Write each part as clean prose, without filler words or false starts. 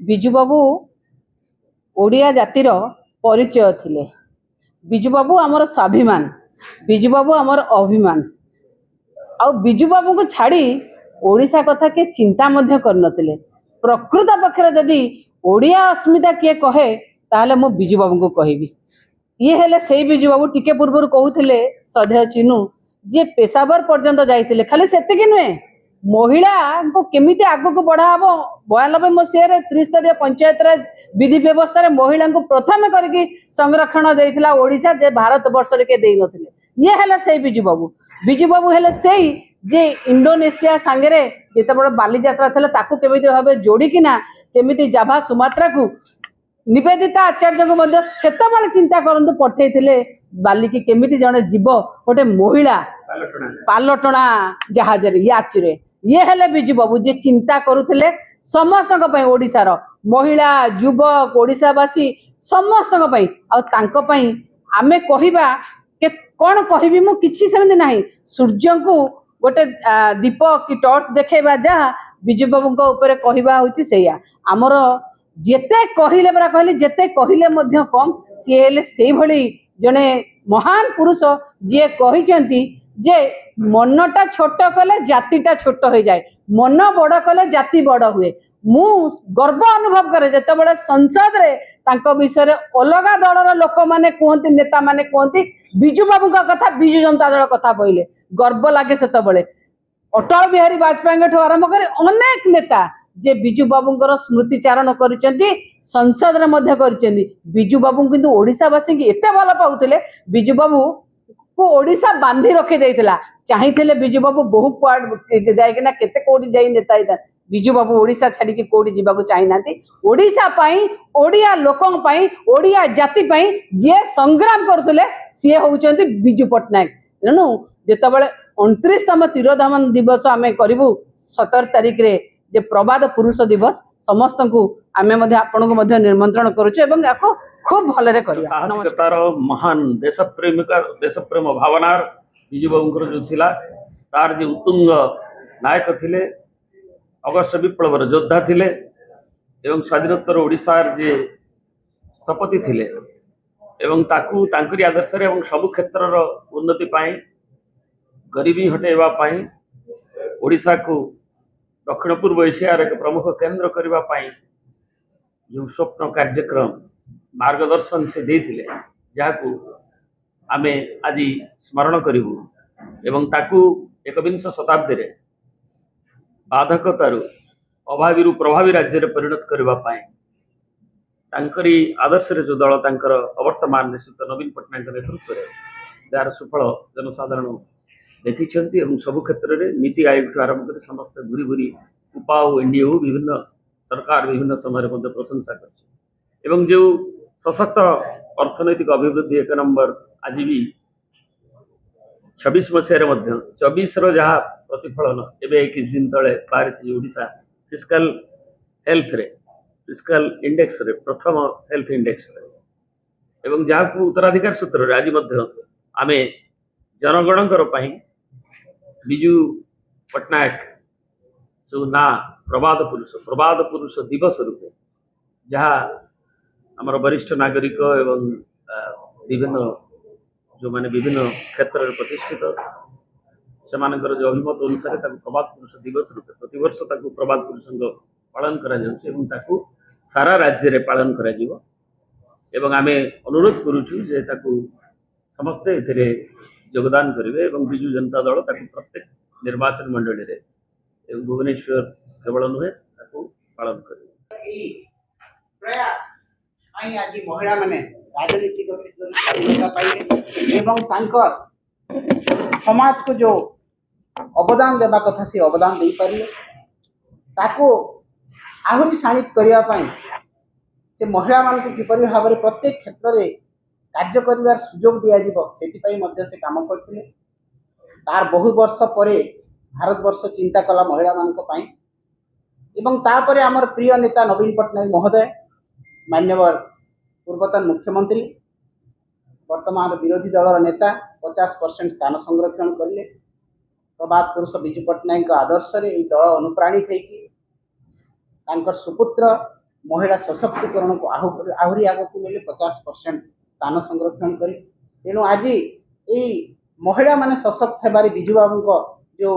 ବିଜୁ ବାବୁ ଓଡ଼ିଆ ଜାତିର ପରିଚୟ ଥିଲେ। ବିଜୁ ବାବୁ ଆମର ସ୍ୱାଭିମାନ, ବିଜୁ ବାବୁ ଆମର अभिमान। आउ बिजु बाबू को छाड़ी ओडिशा कथा के चिंता मध्य करनथिले। प्रकृत पक्षरे जदि ओडिया अस्मिता किए कहे ताहले मु बिजु बाबू को कहबी। ये हेले सेही बिजु बाबू टिके पूर्व कहूथिले श्रद्धेय चिन्नू जे पेशावर पर्यंत जाइथिले। खाली सेतिकी नुहे, महिला को केमिति आगु को बढ़ाबो 92 मसीह त्रिस्तरीय पंचायत राज विधि व्यवस्था महिला को प्रथम करके संरक्षण देइथिला ओडिशा, जे भारत वर्ष रे के देइ नथिले। ये हेले सेही बिजु बाबू। बिजु बाबू हेले सेही जे इंडोनेशिया सांगरे जेते बड़ बाली यात्रा थले ताकू केमिति भाबे जोड़ीकिना केमिति जाभा सुमात्रा को निवेदिता आचार्य को मध्य सेतबेले चिंता करंतु पठेइथिले बाली की केमिति जने जीव गोटे महिला पालटणा जहाज रे याच रे। ये हेले बिजु बाबू जे चिंता करुथिले समस्तक पई, ओडिसा रो महिला युवक ओडिसावासी समस्तक पई। आ तांको पई आमे कहिबा के कोन कहिबी मु किछि सेमति नाही। सूर्य को गोटे दीप कि टॉर्च देखेबा जा बिजु बाबू को ऊपर कहिबा होछि सेया। हमर जेते कहिले बरा कहले जेते कहिले मध्य कम। सी हेले सेही भली जने महान पुरुष जे कहिचंती जे मनटा छोट कले जातिटा छोट हो जाए, मन बड़ कले जाति बड़ हुए। मु गर्व अनुभव करे जेते बड़े संसद रे तांको विषय रे अलगा दलर लोक माने कहंती, नेता माने कहंती बिजु बाबू का कथा, बिजु जनता दल कथा कहले गर्व लागे। सेते बड़े अटल बिहारी वाजपेयी ठो आरंभ करे अनेक नेता जे बिजु बाबूंकर स्मृति चारण करिसेंती, संसद रे मध्य करिसेंती। बिजु बाबू किंतु ओडिसावासी की एते भल पाउथिले, बिजु बाबू को ओडिशा बांधी रखी देइथिला। चाहिथिले बिजु बाबू बहु पार्ट जाय किना केते कोडी जाई नेता इदा। बिजु बाबू ओडिशा छाड़ी के कोडी जीवाको चाहि नांती। ओडिशा पई, ओडिया लोकन पई, ओडिया जाति पई जे संग्राम करथले सिए होउचंती बिजु पटनायक। तेणु जेतबेले 29तम तिरोधाम दिवस आमे करिवु 17 तारिख रे जे प्रबाद पुरुष दिवस, समस्त को आमे मध्य आपन को मध्य निमंत्रण करूछु एवं याको खूब भलरे करिया। नमस्कार। महान देशप्रेम भावनार बिजु बाबूंकर जो थिला तार जे उत्तुंग नायक थिले, अगस्ट विप्लवर योद्धा थिले एवं स्वाधीनोत्तर ओडिशार जे स्थपति थिले एवं ताकू तांकरी आदर्श रे एवं सब क्षेत्रर उन्नति पाई, गरीबी हटेवा पाई, ओडिशा को दक्षिण पूर्व एशिया एक प्रमुख केंद्र करबा पाई जो स्वप्न कार्यक्रम मार्गदर्शन से देथिले, जाकू आमे आज स्मरण करिवु एवं ताकू 21 शताब्दी रे बाधकतारु अभावी प्रभावी राज्य रे परिणत करबा पाई तांकरी आदर्श रे जो दल तांकर अवर्तमान निश्चित नवीन पटनायक नेतृत्व रे यार सुफल जनसाधारण देखिछंती एवं सब क्षेत्र रे नीति आयोग आरंभ कर समस्त घुरी घुरी उपाओ एनडीए विभिन्न सरकार विभिन्न समय मध्य प्रशंसा कर एवं जो सशक्त अर्थनैतिक अभिवृद्धि 1 नंबर आज भी 26 मसीह मध्य 24 जहाँ प्रतिफलन एवं किछ दिन तले बाहरी ओडिशा फिस्कल हेल्थ रे फिस्कल इंडेक्स रे प्रथम हेल्थ इंडेक्स रे एवं जहाँ को उत्तराधिकार सूत्र रे आज मध्य आमे जनगणकर पई बिजु पटनायक जो ना प्रबाद पुरुष दिवस रूपे जहाँ आमर वरिष्ठ नागरिक एवं विभिन्न जो माने विभिन्न क्षेत्र में प्रतिष्ठित से जो अभिमत अनुसार प्रबाद पुरुष दिवस रूपे प्रतिवर्ष प्रबाद पुरुष पालन करा सारा राज्य रे पालन करा एवं आमे अनुरोध करुचु जे समस्ते एथिरे योगदान करेंगे एवं बिजु जनता दल प्रत्येक निर्वाचन मंडली रे एवं भुवनेश्वर केवल नुहे पालन करेंगे। प्रयास आज महिला माने राजनीतिक स्वाधीनता पाइले एवं तांकर समाज को जो अवदान देवा कथा से अवदान दे पारिले ताको आहुरी शाणित करिया पाई से महिला मान को किपरि भाबरे प्रत्येक क्षेत्र रे कार्य करिवार सुजोग दिया जिवो सेति पई मध्य से काम करथिले। तार बहु वर्ष परे भारत वर्ष चिंता कला महिला मान को पाई एवं तापरे आमर प्रिय नेता नवीन पटनायक महोदय मान्यवर पूर्वतन मुख्यमंत्री वर्तमान विरोधी दलर नेता 50% स्थान संरक्षण करले। प्रभात पुरुष बिजु पटनायक आदर्श रे दल अनुप्राणित होइकी सुपुत्र महिला सशक्तिकरण को आहरी आग को नेले 50% स्थान संरक्षण करी तेणु आज यही महिला माने सशक्त हेबारे बिजू बाबू जो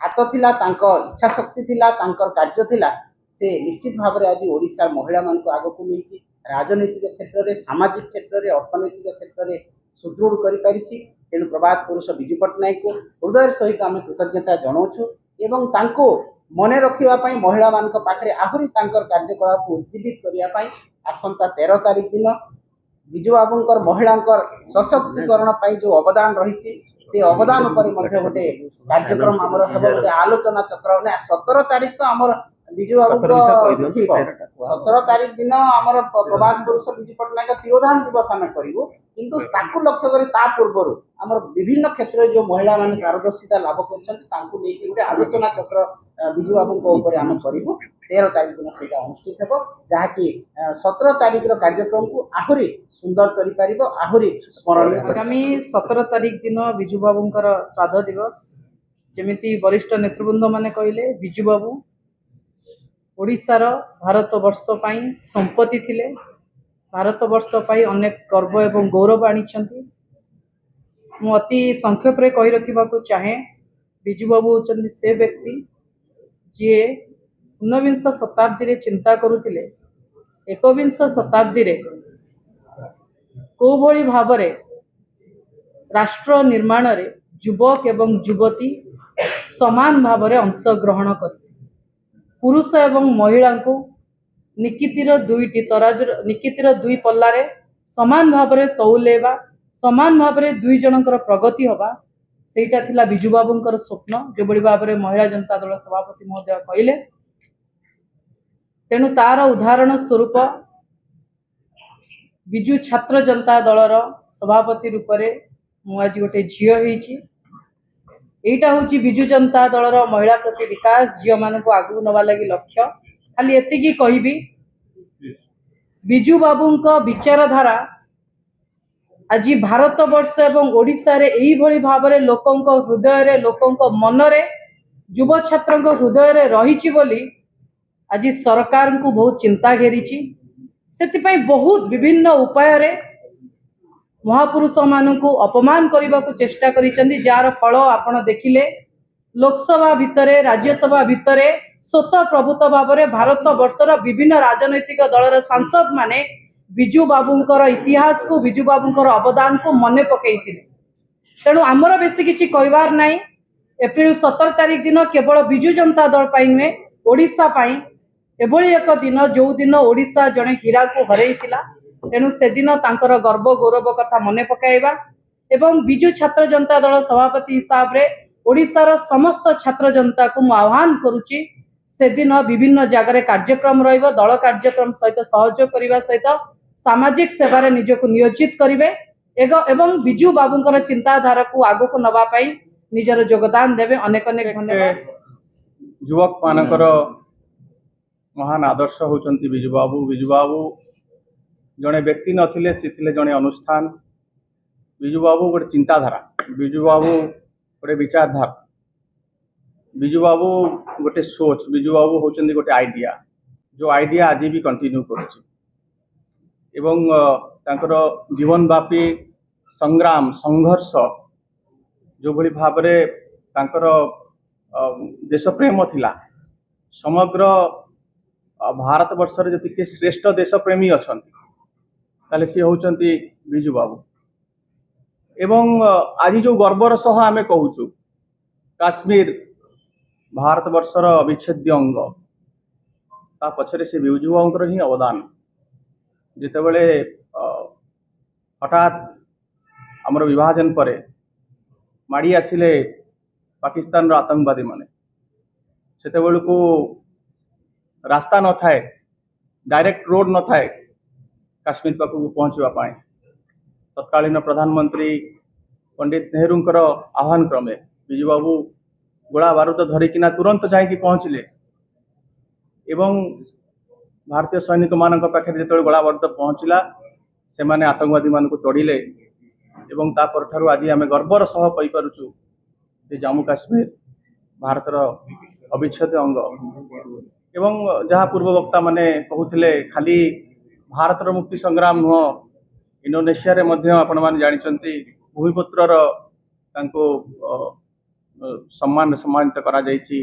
हाथ थिला तांको इच्छा शक्ति थिला तांकर कार्य थिला से निश्चित भाव में आज ओडिशा महिला मान को आग को नहीं राजनीतिक क्षेत्र में सामाजिक क्षेत्र में अर्थनैतिक क्षेत्र में सुदृढ़ कर पारिछि तेणु प्रभात पुरुष बिजू पट्टनायक को हृदय सहित आम कृतज्ञता जनाऊँ एवं तांको मने रखिबा पई महिला मान पाखे आहरी तांकर कार्यकलाप को उज्जीवित करिया पई आसंता 13 तारिख दिन बिजू बाबूंकर महिलांकर सशक्तिकरण पाई जो अवदान रही से अवदान पर गोटे कार्यक्रम आमर हम गोटे आलोचना चक्र ना 17 तारिख तो आमर बिजू बाबू 17 तारिख दिन आमर प्रभात पुरुष बिजू पट्टनायक तिरोधान दिवस आम करूँ किंतु ताकू लक्ष्य करी ता पूर्व आमर विभिन्न क्षेत्र जो महिला माने पारदर्शिता लाभ कर गोटे आलोचना चक्र बिजू बाबू आम करूँ 13 तारिख दिन से अनुष्ठित हो जहाँकि 17 तारिख कार्यक्रम को आहरी सुंदर कर आहरी स्मरणीय आगामी 17 तारिख दिन बिजू बाबूंकर श्राद्ध दिवस जमिति वरिष्ठ नेतृवृंद माने कहले बिजू बाबू ओडिशार भारत वर्ष पाई संपत्ति थिले भारत वर्ष पाई अनेक गर्व एवं गौरव आनिछंती मु अति संक्षेप रे कहि रखिबा को चाहे बिजू बाबू होचंती से व्यक्ति जे 19 शताब्दी रे चिंता करुथिले 21 शताब्दी रे को भली भाबरे राष्ट्र निर्माण रे युवक एवं युवती समान भावरे अंशग्रहण कर पुरुष एवं महिला को निकितिर दुईटी तराजू निकितिर दुई पल्लारे समान भावरे तौलेबा समान भावरे दुई जनकर प्रगति हवा सेटा थिला बिजू बाबूंकर स्वप्न जो बड़ी भावरे महिला जनता दल सभापति महोदय कहले तेणु तार उदाहरण स्वरूप बिजू छात्र जनता दलर सभापति रूप में मुझे गोटे झील होईची एटा हूँ बिजू जनता दलर महिला प्रति विकास झील मान आगू नवा लगी लक्ष्य खाली एतिकी कहबी बिजू बाबूंक विचारधारा आज भारत वर्ष एवं ओडिशा रे एही भली भाबरे लोकंक हृदय रे लोकंक मन रे युव छात्रंक हृदय रे रहिछि बोली आज सरकार को बहुत चिंता घेरी से बहुत विभिन्न उपाय रे महापुरुष मान को अपमान करने को चेष्टा करिसेंती जार फल आपण देखिले लोकसभा भितरे राज्यसभा भितरे स्वतः प्रभुत भाव में भारत वर्षर विभिन्न राजनैतिक दलर सांसद माने बिजू बाबूंकर इतिहास को बिजू बाबूंकर अवदान को मने पकई तेणु आमर बेसी किसी कहबार नाई एप्रिल 17 तारिख दिन केवल बिजू जनता दल पाई नुहे ओडिशा पाई एभली एक दिन जो दिन ओडिशा जड़े हीरा को हरई तेणु से दिन तांकर गर्व गौरव कथा मने पकाइबा एवं बिजू छात्र जनता दल सभापति हिसाब रे ओडिशार समस्त छात्र जनता को आह्वान करुच्ची से दिन विभिन्न जगार कार्यक्रम रहिबो दल कार्यक्रम सहित सहयोग करने सहित सामाजिक सेवारे निजको नियोजित करिवे एवं बिजू बाबूंकर चिंताधारा को आगो को नबा पाई निजर योगदान देवे अनेक अनेक धन्यवाद। युवक मानकर महान आदर्श होचंती बिजू बाबू जड़े व्यक्ति नथिले से थिले जड़े अनुष्ठान बिजू बाबू गोटे चिंताधारा बिजू बाबू गोटे विचारधारा बिजू बाबू गोटे सोच बिजू बाबू होचंती गोटे आइडिया जो आइडिया आज भी कंटिन्यू करुच्ची एवं तांकर जीवनव्यापी संग्राम संघर्ष जो भली भाव में तांकर देश प्रेम थिला समग्र भारत वर्षर जति श्रेष्ठ देश प्रेमी अछंती ताले सी होचंती बिजू बाबू एवं आज जो गर्वर सह आमे कहूचु काश्मीर भारत वर्षर अविच्छेद्य अंग ता पछरे से बिजू बाबूंकर ही अवदान जितेबले हठात आमर विभाजन पर माड़ी आसिले पाकिस्तान आतंकवादी माने सेतेबेल को रास्ता न थाए डायरेक्ट रोड न थाए काश्मीर पाखक पहुँचवाई तत्कालीन प्रधानमंत्री पंडित नेहरूंकर आह्वान क्रमे बिजू बाबू गोला बारूद धरिकिना तुरंत जाइकी पहुँचले एवं भारतीय सैनिक मान पाखे जो गोला बारूद पहुँचला से माने आतंकवादी मान को तोड़िले एवं तापर ठारू आज आम गर्वर सह पारुचु जम्मू काश्मीर भारतर अविच्छेद्य अंग ଏବଂ ଯାହା ପୂର୍ବ ବକ୍ତା ମାନେ କହୁଥିଲେ ଖାଲି ଭାରତର ମୁକ୍ତି ସଂଗ୍ରାମ ନୁହଁ, ଇଣ୍ଡୋନେସିଆରେ ମଧ୍ୟ ଆପଣମାନେ ଜାଣିଛନ୍ତି ଭୂମିପୁତ୍ରର ତାଙ୍କୁ ସମ୍ମାନିତ କରାଯାଇଛି।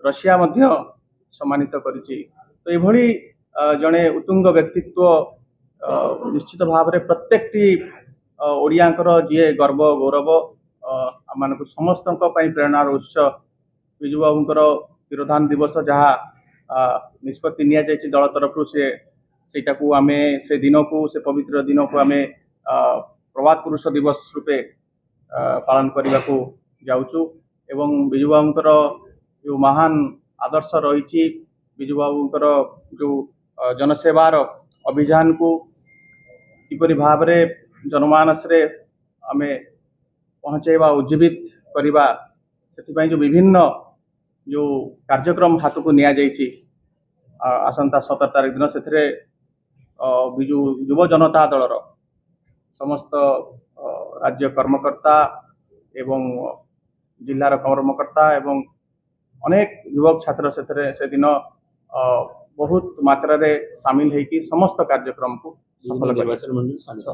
ରଷିଆ ମଧ୍ୟ ସମ୍ମାନିତ କରିଛି। ତ ଏଭଳି ଜଣେ ଉତ୍ତୁଙ୍ଗ ବ୍ୟକ୍ତିତ୍ୱ ନିଶ୍ଚିତ ଭାବରେ ପ୍ରତ୍ୟେକଟି ଓଡ଼ିଆଙ୍କର ଯିଏ ଗର୍ବ ଗୌରବ, ଆମମାନଙ୍କୁ ସମସ୍ତଙ୍କ ପାଇଁ ପ୍ରେରଣାର ଉତ୍ସ ବିଜୁ ବାବୁଙ୍କର ତିରୋଧାନ ଦିବସ ଯାହା ନିଷ୍ପତ୍ତି ନିଆଯାଇଛି ଦଳ ତରଫରୁ ସେଇଟାକୁ ଆମେ ସେ ଦିନକୁ ସେ ପବିତ୍ର ଦିନକୁ ଆମେ ପ୍ରବାଦ ପୁରୁଷ ଦିବସ ରୂପେ ପାଳନ କରିବାକୁ ଯାଉଛୁ। ଏବଂ ବିଜୁ ବାବୁଙ୍କର ଯେଉଁ ମହାନ ଆଦର୍ଶ ରହିଛି, ବିଜୁ ବାବୁଙ୍କର ଯେଉଁ ଜନସେବାର ଅଭିଯାନକୁ କିପରି ଭାବରେ ଜନମାନସରେ ଆମେ ପହଞ୍ଚାଇବା ଉଜ୍ଜୀବିତ କରିବା, ସେଥିପାଇଁ ଯେଉଁ ବିଭିନ୍ନ ଯେଉଁ କାର୍ଯ୍ୟକ୍ରମ ହାତକୁ ନିଆଯାଇଛି ଆସନ୍ତା 17 ତାରିଖ ଦିନ, ସେଥିରେ ବିଜୁ ଯୁବ ଜନତା ଦଳର ସମସ୍ତ ରାଜ୍ୟ କର୍ମକର୍ତ୍ତା ଏବଂ ଜିଲ୍ଲାର କର୍ମକର୍ତ୍ତା ଏବଂ ଅନେକ ଯୁବକ ଛାତ୍ର ସେଥିରେ ସେଦିନ ବହୁତ ମାତ୍ରାରେ ସାମିଲ ହେଇକି ସମସ୍ତ କାର୍ଯ୍ୟକ୍ରମକୁ ସଫଳ ନିର୍ବାଚନ ମଣ୍ଡଳୀ ସାମିଲ।